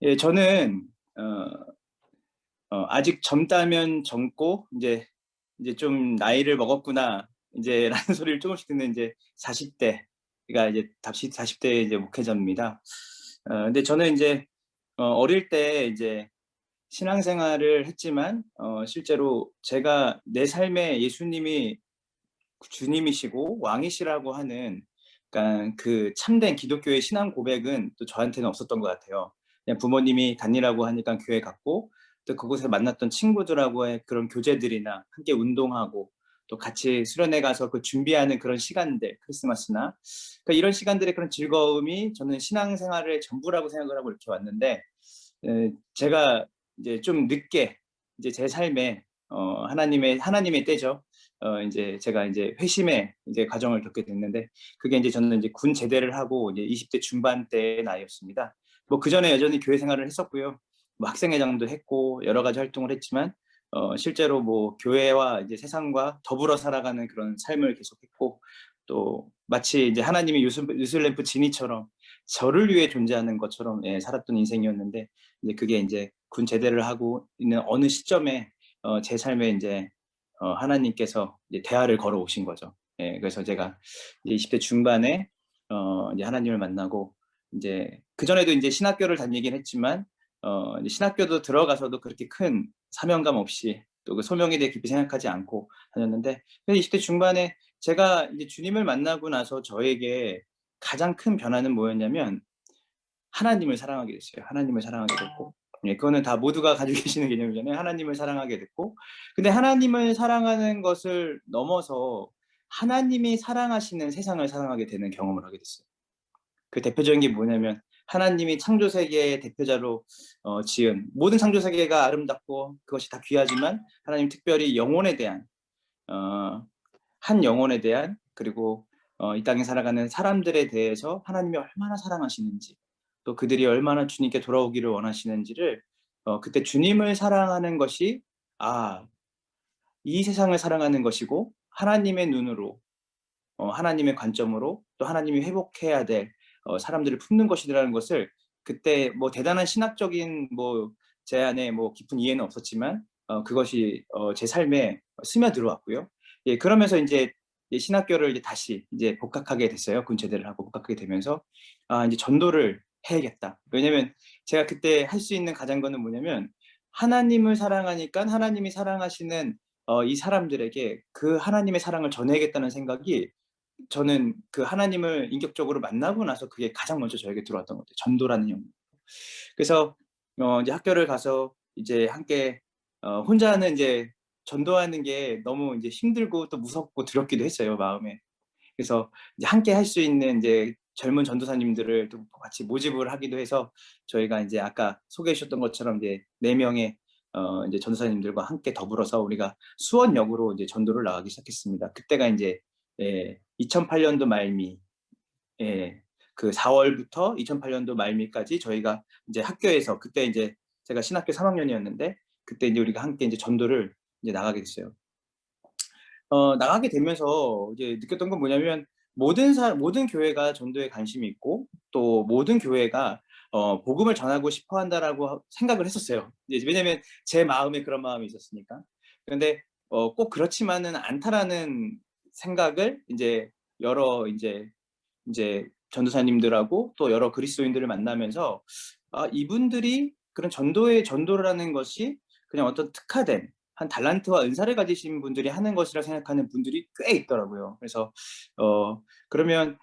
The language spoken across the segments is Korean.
예, 저는 아직 젊다면 젊고 이제 좀 나이를 먹었구나 이제라는 소리를 조금씩 듣는 이제 40대가 이제 답시 40대 이제 목회자입니다. 근데 저는 이제 어릴 때 이제 신앙생활을 했지만 실제로 제가 내 삶에 예수님이 주님이시고 왕이시라고 하는, 그러니까 그 참된 기독교의 신앙 고백은 또 저한테는 없었던 것 같아요. 그냥 부모님이 다니라고 하니까 교회 갔고, 또 그곳에서 만났던 친구들하고의 그런 교제들이나 함께 운동하고 또 같이 수련회 가서 그 준비하는 그런 시간들, 크리스마스나 그러니까 이런 시간들의 그런 즐거움이 저는 신앙생활의 전부라고 생각을 하고 이렇게 왔는데, 제가 이제 좀 늦게 이제 제 삶에 하나님의 때죠. 이제 제가 이제 회심의 이제 과정을 겪게 됐는데, 그게 이제 저는 이제 군 제대를 하고 이제 20대 중반 때의 나이였습니다. 뭐 그전에 여전히 교회 생활을 했었고요. 뭐 학생회장도 했고 여러 가지 활동을 했지만 실제로 뭐 교회와 이제 세상과 더불어 살아가는 그런 삶을 계속했고, 또 마치 이제 하나님이 유슬램프 진이처럼 저를 위해 존재하는 것처럼 살았던 인생이었는데, 이제 그게 이제 군 제대를 하고 있는 어느 시점에 제 삶에 이제 하나님께서 이제 대화를 걸어 오신 거죠. 예, 그래서 제가 이제 20대 중반에 이제 하나님을 만나고, 이제 그 전에도 이제 신학교를 다니긴 했지만 이제 신학교도 들어가서도 그렇게 큰 사명감 없이 또 그 소명에 대해 깊이 생각하지 않고 다녔는데, 20대 중반에 제가 이제 주님을 만나고 나서 저에게 가장 큰 변화는 뭐였냐면 하나님을 사랑하게 됐어요. 하나님을 사랑하게 됐고, 예, 그거는 다 모두가 가지고 계시는 개념이잖아요. 하나님을 사랑하게 됐고, 근데 하나님을 사랑하는 것을 넘어서 하나님이 사랑하시는 세상을 사랑하게 되는 경험을 하게 됐어요. 그 대표적인 게 뭐냐면, 하나님이 창조 세계의 대표자로 지은 모든 창조 세계가 아름답고 그것이 다 귀하지만, 하나님 특별히 영혼에 대한 한 영혼에 대한, 그리고 이 땅에 살아가는 사람들에 대해서 하나님이 얼마나 사랑하시는지, 또 그들이 얼마나 주님께 돌아오기를 원하시는지를 그때 주님을 사랑하는 것이, 아, 이 세상을 사랑하는 것이고 하나님의 눈으로, 하나님의 관점으로 또 하나님이 회복해야 될 사람들을 품는 것이라는 것을, 그때 뭐 대단한 신학적인 뭐 제 안에 뭐 깊은 이해는 없었지만 그것이 제 삶에 스며들어왔고요. 예, 그러면서 이제 신학교를 이제 다시 이제 복학하게 됐어요. 군 제대를 하고 복학하게 되면서 이제 전도를 해야겠다. 왜냐면 제가 그때 할 수 있는 가장 거는 뭐냐면, 하나님을 사랑하니까 하나님이 사랑하시는 이 사람들에게 그 하나님의 사랑을 전해야겠다는 생각이, 저는 그 하나님을 인격적으로 만나고 나서 그게 가장 먼저 저에게 들어왔던 것 같아요. 전도라는 영역. 그래서 이제 학교를 가서 이제 함께 혼자는 이제 전도하는 게 너무 이제 힘들고 또 무섭고 두렵기도 했어요, 마음에. 그래서 이제 함께 할 수 있는 이제 젊은 전도사님들을 또 같이 모집을 하기도 해서, 저희가 이제 아까 소개해 주셨던 것처럼 이제 4명의 이제 전도사님들과 함께 더불어서 우리가 수원역으로 이제 전도를 나가기 시작했습니다. 그때가 이제 2008년도 말미, 예, 그 4월부터 2008년도 말미까지 저희가 이제 학교에서, 그때 이제 제가 신학교 3학년이었는데 그때 이제 우리가 함께 이제 전도를 이제 나가게 됐어요. 나가게 되면서 이제 느꼈던 건 뭐냐면, 모든 교회가 전도에 관심이 있고 또 모든 교회가 복음을 전하고 싶어 한다라고 생각을 했었어요. 이제 왜냐면 제 마음에 그런 마음이 있었으니까. 그런데 꼭 그렇지만은 않다라는 생각을 이제 여러 이제 전도사님들하고 또 여러 그리스도인들을 만나면서, 이분들이 그런 전도를 하는 것이 그냥 어떤 특화된 한 달란트와 은사를 가지신 분들이 하는 것이라 생각하는 분들이 꽤 있더라고요. 그래서 그러면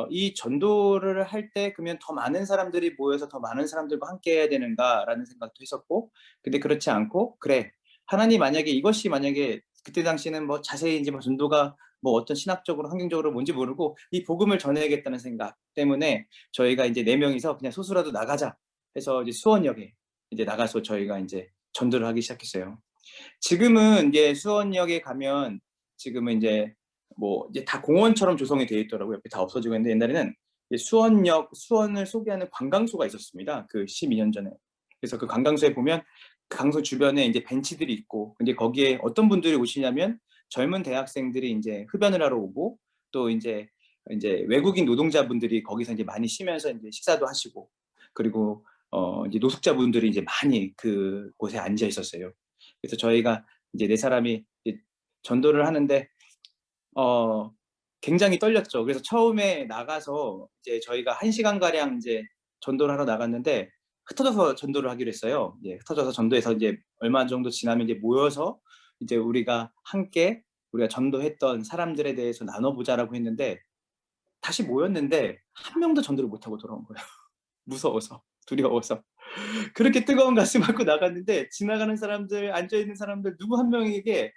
이 전도를 할 때 그러면 더 많은 사람들이 모여서 더 많은 사람들과 함께 해야 되는가라는 생각도 했었고, 근데 그렇지 않고, 그래, 하나님 만약에 이것이 만약에, 그때 당시는 뭐 자세히 이제 뭐 전도가 뭐 어떤 신학적으로 환경적으로 뭔지 모르고 이 복음을 전해야겠다는 생각 때문에 저희가 이제 4명이서 그냥 소수라도 나가자 해서 이제 수원역에 이제 나가서 저희가 이제 전도를 하기 시작했어요. 지금은 이제 수원역에 가면, 지금은 이제 뭐 이제 다 공원처럼 조성이 되어 있더라고요. 옆에 다 없어지고 있는데, 옛날에는 수원을 소개하는 관광소가 있었습니다. 그 12년 전에. 그래서 그 관광소에 보면 그 강소 주변에 이제 벤치들이 있고, 근데 거기에 어떤 분들이 오시냐면 젊은 대학생들이 이제 흡연을 하러 오고, 또 이제 외국인 노동자분들이 거기서 이제 많이 쉬면서 이제 식사도 하시고, 그리고 이제 노숙자분들이 이제 많이 그곳에 앉아 있었어요. 그래서 저희가 이제 4 사람이 이제 전도를 하는데 굉장히 떨렸죠. 그래서 처음에 나가서 이제 저희가 1 시간가량 인제 전도를 하러 나갔는데 흩어져서 전도를 하기로 했어요. 예, 흩어져서 전도해서 이제 얼마 정도 지나면 이제 모여서 이제 우리가 함께 우리가 전도했던 사람들에 대해서 나눠 보자라고 했는데, 다시 모였는데 한 명도 전도를 못 하고 돌아온 거예요. 무서워서, 두려워서. 그렇게 뜨거운 가슴 갖고 나갔는데 지나가는 사람들, 앉아 있는 사람들 누구 한 명에게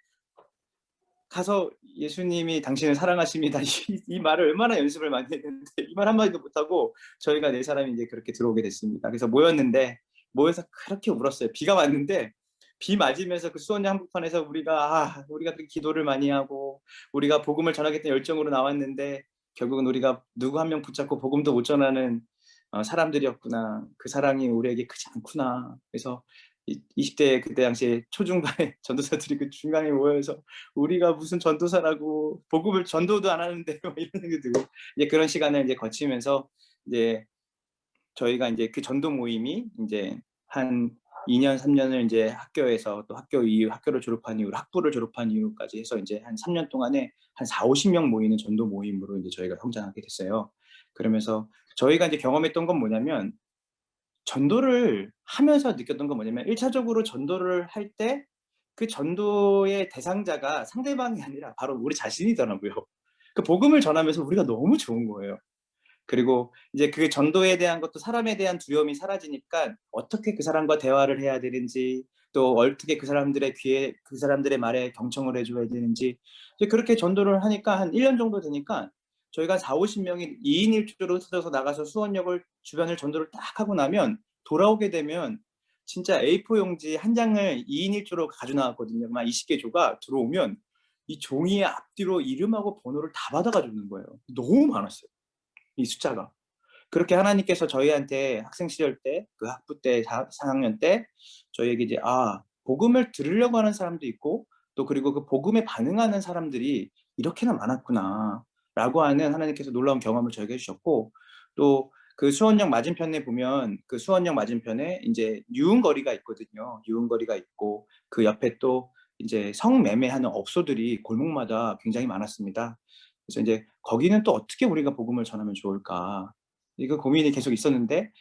가서 "예수님이 당신을 사랑하십니다." 이 말을 얼마나 연습을 많이 했는데 이 말 한마디도 못하고 저희가 4 사람이 이제 그렇게 들어오게 됐습니다. 그래서 모였는데, 모여서 그렇게 울었어요. 비가 왔는데 비 맞으면서 그 수원역 한복판에서 우리가 그렇게 기도를 많이 하고 우리가 복음을 전하겠다는 열정으로 나왔는데 결국은 우리가 누구 한 명 붙잡고 복음도 못 전하는 사람들이었구나. 그 사랑이 우리에게 크지 않구나. 그래서 20대 그때 당시에 초중반에 전도사들이 그 중간에 모여서 우리가 무슨 전도사라고 복음을 전도도 안 하는데 막 이런 생각이 들고, 이제 그런 시간을 이제 거치면서 이제 저희가 이제 그 전도 모임이 인제 한 2년 3 년을 인제 학교에서 또 학교 이후 학교를 졸업한 이후로 학부를 졸업한 이후까지 해서 인제 한 3년 동안에 한 40-50명 모이는 전도 모임으로 인제 저희가 성장하게 됐어요. 그러면서 저희가 인제 경험했던 건 뭐냐면, 전도를 하면서 느꼈던 건 뭐냐면 1 차적으로 전도를 할 때 그 전도의 대상자가 상대방이 아니라 바로 우리 자신이더라고요. 그 복음을 전하면서 우리가 너무 좋은 거예요. 그리고 이제 그 전도에 대한 것도 사람에 대한 두려움이 사라지니까 어떻게 그 사람과 대화를 해야 되는지, 또 어떻게 그 사람들의 귀에 그 사람들의 말에 경청을 해 줘야 되는지, 이제 그렇게 전도를 하니까 한 1년 정도 되니까 저희가 40-50 명이 2인 1 조로 흩어져서 나가서 수원역을 주변을 전도를 딱 하고 나면 돌아오게 되면 진짜 A4 용지 한 장을 2인 1 조로 가지고 나왔거든요. 막 20개 조가 들어오면 이 종이의 앞뒤로 이름하고 번호를 다 받아 가지고 오는 거예요. 너무 많았어요, 이 숫자가. 그렇게 하나님께서 저희한테 학생 시절 때 그 학부 때 4 학년 때 저희에게 이제 복음을 들으려고 하는 사람도 있고 또 그리고 그 복음에 반응하는 사람들이 이렇게나 많았구나라고 하는 하나님께서 놀라운 경험을 저에게 해 주셨고, 또 그 수원역 맞은편에 보면 그 수원역 맞은편에 인제 유흥거리가 있거든요. 유흥거리가 있고 그 옆에 또 이제 성매매하는 업소들이 골목마다 굉장히 많았습니다. 그래서 인제 '거기는 또 어떻게 우리가 복음을 전하면 좋을까?' 이거 고민이 계속 있었는데,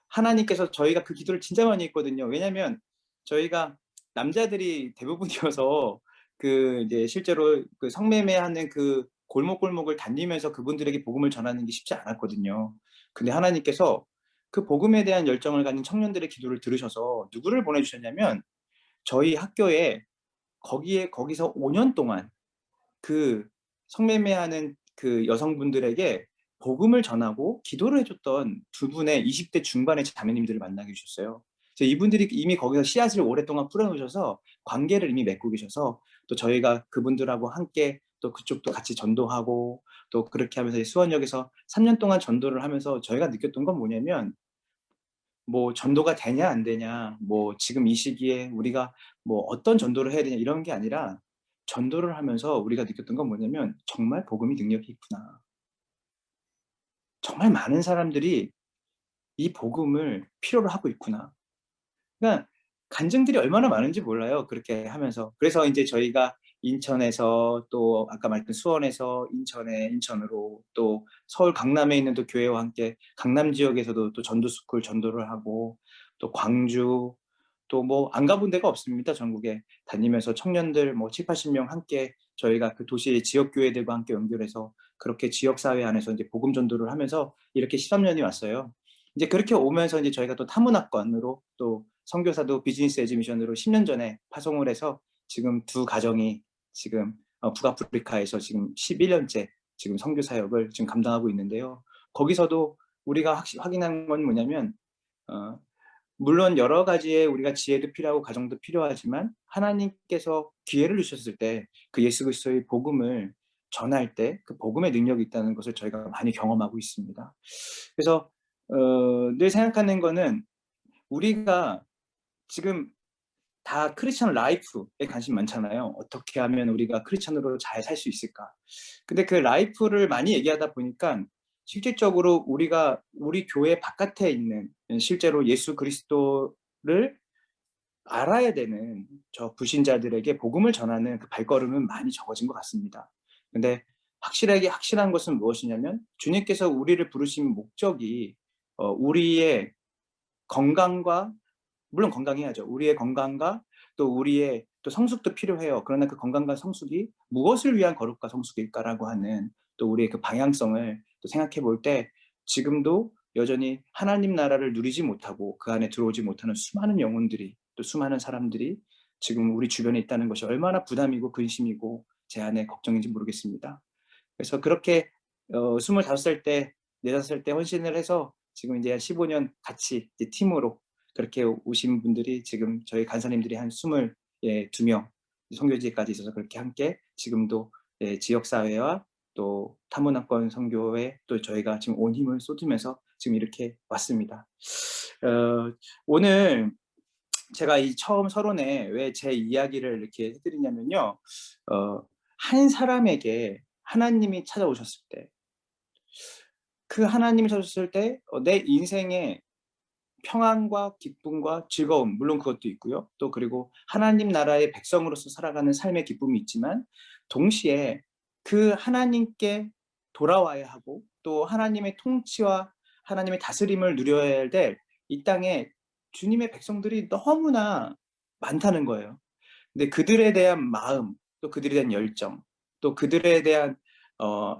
하나님께서 저희가 그 기도를 진짜 많이 했거든요. 왜냐면 저희가 남자들이 대부분이어서 그 이제 실제로 그 성매매하는 그 골목골목을 다니면서 그분들에게 복음을 전하는 게 쉽지 않았거든요. 근데 하나님께서 그 복음에 대한 열정을 가진 청년들의 기도를 들으셔서 누구를 보내 주셨냐면, 저희 학교에 거기서 5년 동안 그 성매매하는 그 여성분들에게 복음을 전하고 기도를 해 줬던 2분의 20대 중반의 자매님들을 만나게 해주셨어요. 그래서 이분들이 이미 거기서 씨앗을 오랫동안 뿌려 놓으셔서 관계를 이미 맺고 계셔서 또 저희가 그분들하고 함께 또 그쪽도 같이 전도하고 또 그렇게 하면서 수원역에서 3년 동안 전도를 하면서 저희가 느꼈던 건 뭐냐면, 뭐 전도가 되냐 안 되냐, 뭐 지금 이 시기에 우리가 뭐 어떤 전도를 해야 되냐 이런 게 아니라, 전도를 하면서 우리가 느꼈던 건 뭐냐면 '정말 복음이 능력이 있구나. 정말 많은 사람들이 이 복음을 필요로 하고 있구나.' 그러니까 간증들이 얼마나 많은지 몰라요, 그렇게 하면서. 그래서 인제 저희가 인천에서 또 아까 말했던 수원에서 인천으로 또 서울 강남에 있는 또 교회와 함께 강남 지역에서도 또 전도 스쿨 전도를 하고, 또 광주, 또 뭐 안 가본 데가 없습니다, 전국에. 다니면서 청년들 뭐 70-80명 함께 저희가 그 도시의 지역 교회들과 함께 연결해서 그렇게 지역 사회 안에서 인제 복음 전도를 하면서 이렇게 13 년이 왔어요. 이제 그렇게 오면서 이제 저희가 또 타문화권으로 또 선교사도 비즈니스 에듀 미션으로 10년 전에 파송을 해서 지금 두 가정이 지금 북아프리카에서 지금 11 년째 지금 선교 사역을 지금 감당하고 있는데요. 거기서도 우리가 확인한 건 뭐냐면, 어 물론 여러 가지의 우리가 지혜도 필요하고 가정도 필요하지만 하나님께서 기회를 주셨을 때 그 예수 그리스도의 복음을 전할 때 그 복음의 능력이 있다는 것을 저희가 많이 경험하고 있습니다. 그래서 늘 생각하는 거는, 우리가 지금 다 크리스천 라이프에 관심이 많잖아요. '어떻게 하면 우리가 크리스천으로 잘 살 수 있을까?' 근데 그 라이프를 많이 얘기하다 보니까 실질적으로 우리가 우리 교회 바깥에 있는 실제로 예수 그리스도를 알아야 되는 저 불신자들에게 복음을 전하는 그 발걸음은 많이 적어진 것 같습니다. 근데 확실한 것은 무엇이냐면 주님께서 우리를 부르신 목적이 우리의 건강과, 물론 건강해야죠. 우리의 건강과 또 우리의 또 성숙도 필요해요. 그러나 그 건강과 성숙이 무엇을 위한 거룩과 성숙일까라고 하는 또 우리의 그 방향성을 또 생각해 볼 때 지금도 여전히 하나님 나라를 누리지 못하고 그 안에 들어오지 못하는 수많은 영혼들이, 또 수많은 사람들이 지금 우리 주변에 있다는 것이 얼마나 부담이고 근심이고 제 안에 걱정인지 모르겠습니다. 그래서 그렇게 25살 때, 4-5살 때 헌신을 해서 지금 이제 한 15년 같이 이제 팀으로 그렇게 오신 분들이 지금 저희 간사님들이 한 22명, 선교지까지 있어서 그렇게 함께 지금도 지역사회와 또 타문화권 선교에 또 저희가 지금 온 힘을 쏟으면서 지금 이렇게 왔습니다. 오늘 제가 이 처음 서론에 왜 제 이야기를 이렇게 해드리냐면요. 한 사람에게 하나님이 찾아오셨을 때, 그 하나님이 찾아오셨을 때 내 인생에 평안과 기쁨과 즐거움, 물론 그것도 있고요. 또 그리고 하나님 나라의 백성으로서 살아가는 삶의 기쁨이 있지만 동시에 그 하나님께 돌아와야 하고 또 하나님의 통치와 하나님의 다스림을 누려야 될 이 땅에 주님의 백성들이 너무나 많다는 거예요. 근데 그들에 대한 마음, 또 그들에 대한 열정, 또 그들에 대한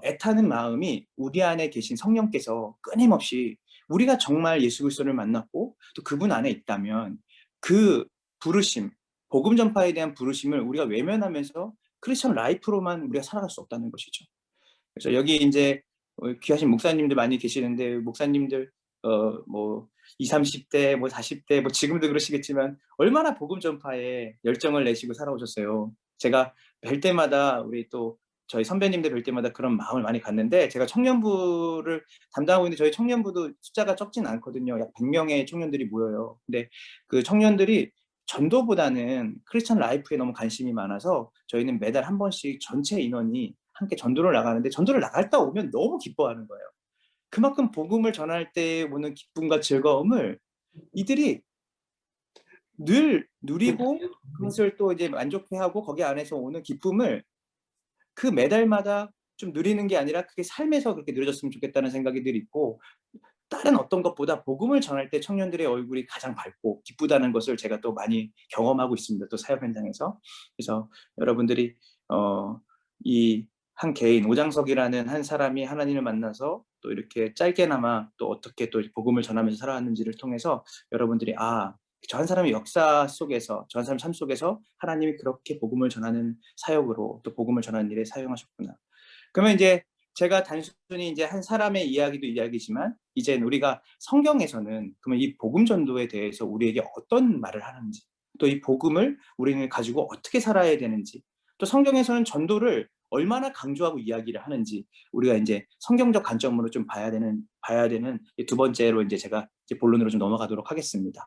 애타는 마음이 우리 안에 계신 성령께서 끊임없이, 우리가 정말 예수 그리스도를 만났고 또 그분 안에 있다면 그 부르심, 복음 전파에 대한 부르심을 우리가 외면하면서 크리스천 라이프로만 우리가 살아갈 수 없다는 것이죠. 그래서 여기 이제 귀하신 목사님들 많이 계시는데, 목사님들 뭐 20, 30대, 뭐 40대, 뭐 지금도 그러시겠지만 얼마나 복음 전파에 열정을 내시고 살아오셨어요. 제가 뵐 때마다, 우리 또 저희 선배님들 뵐 때마다 그런 마음을 많이 갖는데, 제가 청년부를 담당하고 있는데 저희 청년부도 숫자가 적진 않거든요. 약 100명의 청년들이 모여요. 근데 그 청년들이 전도보다는 크리스천 라이프에 너무 관심이 많아서 저희는 매달 한 번씩 전체 인원이 함께 전도를 나가는데, 전도를 나갔다 오면 너무 기뻐하는 거예요. 그만큼 복음을 전할 때 오는 기쁨과 즐거움을 이들이 늘 누리고 그것을 또 이제 만족해하고 거기 안에서 오는 기쁨을 그 매달마다 좀 누리는 게 아니라 그게 삶에서 그렇게 누려졌으면 좋겠다는 생각이 늘 있고, 다른 어떤 것보다 복음을 전할 때 청년들의 얼굴이 가장 밝고 기쁘다는 것을 제가 또 많이 경험하고 있습니다. 또 사역 현장에서. 그래서 여러분들이 이 한 개인 오장석이라는 한 사람이 하나님을 만나서 또 이렇게 짧게나마 또 어떻게 또 복음을 전하면서 살아왔는지를 통해서 여러분들이 저 한 사람의 역사 속에서, 저 한 사람 삶 속에서 하나님이 그렇게 복음을 전하는 사역으로 또 복음을 전하는 일에 사용하셨구나. 그러면 이제 제가 단순히 이제 한 사람의 이야기도 이야기지만, 이제 우리가 성경에서는 그러면 이 복음 전도에 대해서 우리에게 어떤 말을 하는지, 또 이 복음을 우리는 가지고 어떻게 살아야 되는지, 또 성경에서는 전도를 얼마나 강조하고 이야기를 하는지, 우리가 이제 성경적 관점으로 좀 봐야 되는 두 번째로 이제 제가 이제 본론으로 좀 넘어가도록 하겠습니다.